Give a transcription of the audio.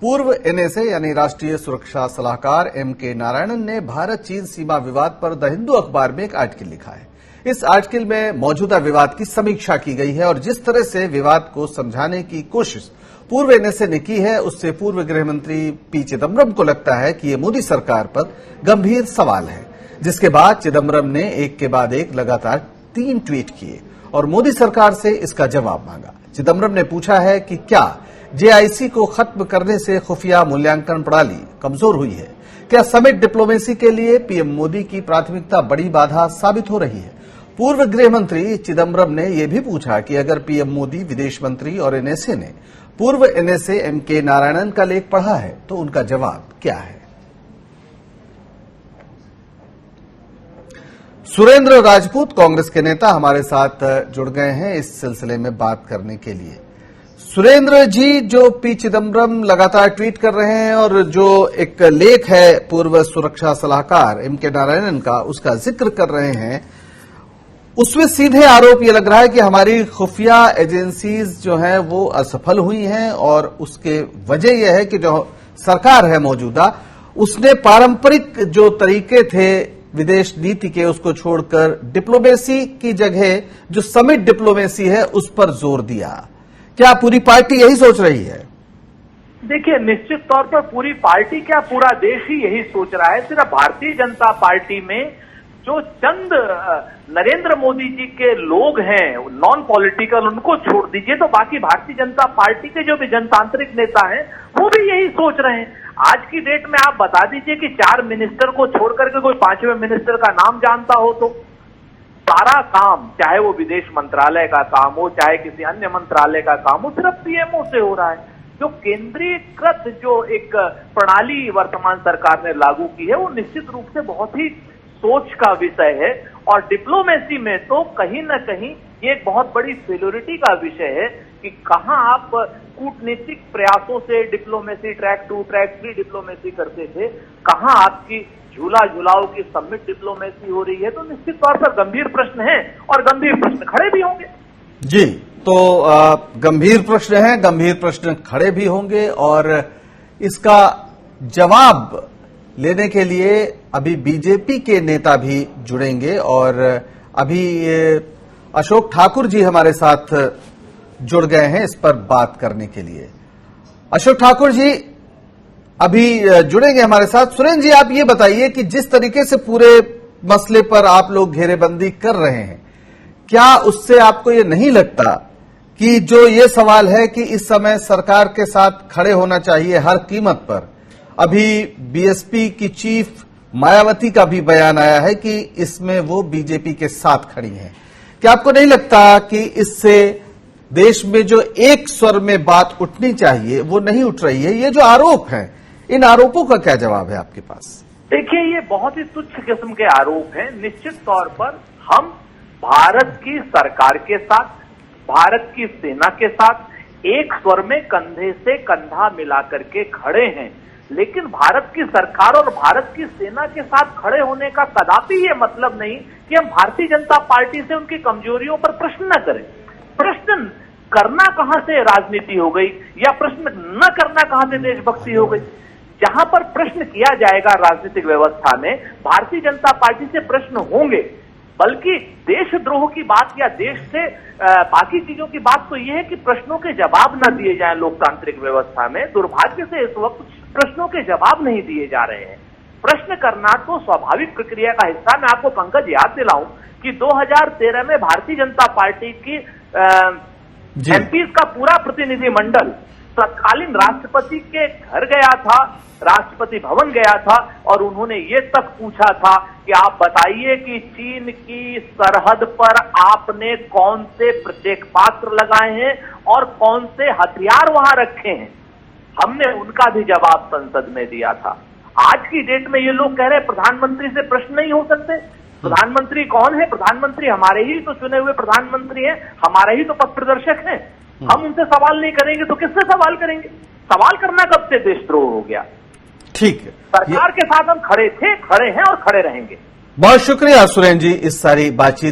पूर्व एनएसए यानी राष्ट्रीय सुरक्षा सलाहकार एमके नारायणन ने भारत चीन सीमा विवाद पर द हिंदू अखबार में एक आर्टिकल लिखा है। इस आर्टिकल में मौजूदा विवाद की समीक्षा की गई है और जिस तरह से विवाद को समझाने की कोशिश पूर्व एनएसए ने की है, उससे पूर्व गृह मंत्री पी चिदम्बरम को लगता है कि ये मोदी सरकार पर गंभीर सवाल है। जिसके बाद चिदम्बरम ने एक के बाद एक लगातार 3 ट्वीट किए और मोदी सरकार से इसका जवाब मांगा। चिदम्बरम ने पूछा है कि क्या जेआईसी को खत्म करने से खुफिया मूल्यांकन प्रणाली कमजोर हुई है? क्या समिट डिप्लोमेसी के लिए पीएम मोदी की प्राथमिकता बड़ी बाधा साबित हो रही है? पूर्व गृह मंत्री चिदम्बरम ने यह भी पूछा कि अगर पीएम मोदी, विदेश मंत्री और एनएसए ने पूर्व एनएसए एमके नारायणन का लेख पढ़ा है तो उनका जवाब क्या है? सुरेंद्र राजपूत कांग्रेस के नेता हमारे साथ जुड़ गए हैं इस सिलसिले में बात करने के लिए। सुरेंद्र जी, जो पी चिदम्बरम लगातार ट्वीट कर रहे हैं और जो एक लेख है पूर्व सुरक्षा सलाहकार एमके नारायणन का, उसका जिक्र कर रहे हैं, उसमें सीधे आरोप ये लग रहा है कि हमारी खुफिया एजेंसीज जो हैं वो असफल हुई हैं और उसके वजह यह है कि जो सरकार है मौजूदा, उसने पारंपरिक जो तरीके थे विदेश नीति के, उसको छोड़कर डिप्लोमेसी की जगह जो समिट डिप्लोमेसी है उस पर जोर दिया। क्या पूरी पार्टी यही सोच रही है? देखिए, निश्चित तौर पर पूरी पार्टी क्या, पूरा देश ही यही सोच रहा है। सिर्फ भारतीय जनता पार्टी में जो चंद नरेंद्र मोदी जी के लोग हैं, नॉन पॉलिटिकल, उनको छोड़ दीजिए तो बाकी भारतीय जनता पार्टी के जो भी जनतांत्रिक नेता हैं वो भी यही सोच रहे हैं। आज की डेट में आप बता दीजिए कि 4 मिनिस्टर को छोड़कर के कोई 5वें मिनिस्टर का नाम जानता हो तो सारा काम, चाहे वो विदेश मंत्रालय का काम हो, चाहे किसी अन्य मंत्रालय का काम हो, सिर्फ पीएमओ से हो रहा है। जो केंद्रीकृत जो एक प्रणाली वर्तमान सरकार ने लागू की है वो निश्चित रूप से बहुत ही सोच का विषय है और डिप्लोमेसी में तो कहीं ना कहीं ये एक बहुत बड़ी फेल्योरिटी का विषय है कि कहां आप कूटनीतिक प्रयासों से डिप्लोमेसी ट्रैक 2, ट्रैक 3 डिप्लोमेसी करते थे, कहां आपकी झूला झुलाओ की समिट डिप्लोमेसी हो रही है। तो निश्चित तौर पर गंभीर प्रश्न है और गंभीर प्रश्न खड़े भी होंगे। जी, तो गंभीर प्रश्न है, गंभीर प्रश्न खड़े भी होंगे और इसका जवाब लेने के लिए अभी बीजेपी के नेता भी जुड़ेंगे और अभी अशोक ठाकुर जी हमारे साथ जुड़ गए हैं इस पर बात करने के लिए। अशोक ठाकुर जी अभी जुड़ेंगे हमारे साथ। सुरेंद्र जी, आप ये बताइए कि जिस तरीके से पूरे मसले पर आप लोग घेरेबंदी कर रहे हैं, क्या उससे आपको ये नहीं लगता कि जो ये सवाल है कि इस समय सरकार के साथ खड़े होना चाहिए हर कीमत पर? अभी बीएसपी की चीफ मायावती का भी बयान आया है कि इसमें वो बीजेपी के साथ खड़ी हैं। क्या आपको नहीं लगता कि इससे देश में जो एक स्वर में बात उठनी चाहिए वो नहीं उठ रही है? ये जो आरोप हैं, इन आरोपों का क्या जवाब है आपके पास? देखिए, ये बहुत ही तुच्छ किस्म के आरोप हैं। निश्चित तौर पर हम भारत की सरकार के साथ, भारत की सेना के साथ एक स्वर में कंधे से कंधा मिलाकर के खड़े हैं, लेकिन भारत की सरकार और भारत की सेना के साथ खड़े होने का कदापि ये मतलब नहीं कि हम भारतीय जनता पार्टी से उनकी कमजोरियों पर प्रश्न न करें। प्रश्न करना कहां से राजनीति हो गई या प्रश्न न करना कहां से देशभक्ति हो गई? जहां पर प्रश्न किया जाएगा राजनीतिक व्यवस्था में, भारतीय जनता पार्टी से प्रश्न होंगे, बल्कि देशद्रोह की बात या देश से बाकी चीजों की बात तो यह है कि प्रश्नों के जवाब न दिए जाएं लोकतांत्रिक व्यवस्था में। दुर्भाग्य से इस वक्त प्रश्नों के जवाब नहीं दिए जा रहे हैं। प्रश्न करना तो स्वाभाविक प्रक्रिया का हिस्सा। मैं आपको पंकज याद दिलाऊं कि 2013 में भारतीय जनता पार्टी की एमपीज का पूरा प्रतिनिधिमंडल तत्कालीन राष्ट्रपति के घर गया था, राष्ट्रपति भवन गया था और उन्होंने ये तक पूछा था कि आप बताइए कि चीन की सरहद पर आपने कौन से प्रत्येक पात्र लगाए हैं और कौन से हथियार वहां रखे हैं। हमने उनका भी जवाब संसद में दिया था। आज की डेट में ये लोग कह रहे हैं प्रधानमंत्री से प्रश्न नहीं हो सकते। प्रधानमंत्री कौन है? प्रधानमंत्री हमारे ही तो चुने हुए प्रधानमंत्री हैं, हमारे ही तो पथ प्रदर्शक हैं। हम उनसे सवाल नहीं करेंगे तो किससे सवाल करेंगे? सवाल करना कब से देशद्रोह हो गया? ठीक है, सरकार के साथ हम खड़े थे, खड़े हैं और खड़े रहेंगे। बहुत शुक्रिया सुरेंद्र जी इस सारी बातचीत